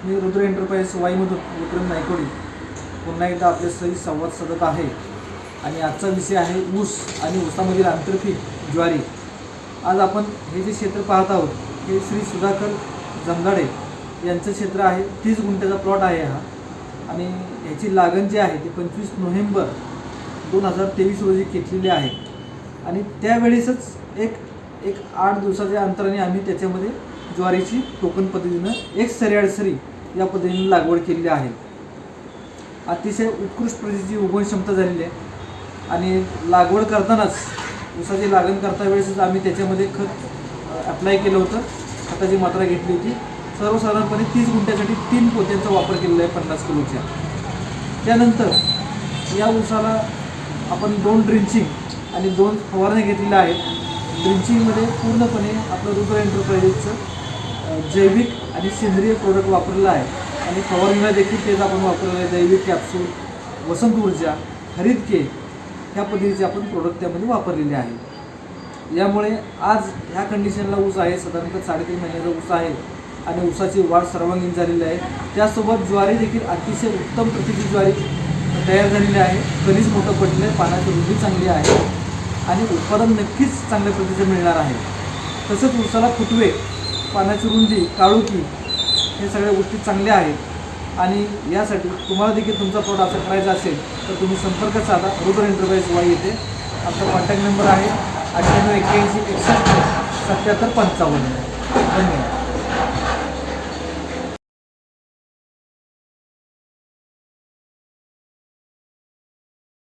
मी Rudra enterprise वाईमधून विक्रम नायकोडी पुन्हा एकदा आपल्यासही संवाद साधत आहे आणि आजचा विषय आहे ऊस आणि ऊसामधील आंतरपीक ज्वारी। आज आपण हे जे क्षेत्र पाहत आहोत हे श्री सुधाकर जमदाडे यांचं क्षेत्र आहे। 30 गुंठ्याचा प्लॉट आहे हा आणि ह्याची लागण जी आहे ती 25 नोव्हेंबर 2023 रोजी घेतलेली आहे आणि त्यावेळेसच एक 8 दिवसाच्या अंतराने आम्ही त्याच्यामध्ये ज्वारीची टोकन पद्धतीनं एक सरी या पद्धतीने लागवड केलेली आहे। अतिशय उत्कृष्ट प्रतीची उगवण क्षमता झालेली आहे आणि लागवड करतानाच ऊसाची लागण करता वेळेसच आम्ही त्याच्यामध्ये खत अप्लाय केलं होतं। खताची मात्रा घेतली होती। सर्वसाधारणपणे 30 गुंठ्यासाठी 3 पोत्यांचा वापर केलेला आहे 50 किलोच्या। त्यानंतर या ऊसाला आपण 2 ड्रिंचिंग आणि 2 फवारण्या घेतलेल्या आहेत। ड्रिंचिंगमध्ये पूर्णपणे आपलं रुद्र एंटरप्राइजेसचं जैविक आणि सेंद्रिय प्रोडक्ट वापरलेलं आहे आणि फवारणीला देखील तेच आपण वापरलेलं आहे। जैविक कॅप्सूल, वसंत ऊर्जा, हरित के ह्या पद्धतीचे आपण प्रोडक्ट त्यामध्ये वापरलेले आहे। यामुळे आज ह्या कंडिशनला ऊस आहे साधारणतः 3.5 महिन्याचा ऊस आहे आणि ऊसाची वाढ सर्वांगीण झालेली आहे। त्यासोबत ज्वारी देखील अतिशय उत्तम प्रतीची ज्वारी तयार झालेली आहे। कणीस मोठं पडलं आहे, पानाची रुंदी चांगली आहे आणि उत्पादन नक्कीच चांगल्या प्रतीचं मिळणार आहे। तसंच ऊसाला फुटवे, पानाची रुंदी, काळोखी हे सगळ्या गोष्टी चांगल्या आहेत आणि यासाठी तुम्हाला देखील तुमचा प्लॉट असा करायचा असेल तर तुम्ही संपर्क साधा रुद्र एंटरप्राइज वाई येथे। आमचा कॉन्टॅक्ट नंबर आहे 9881 61 77 55। धन्यवाद।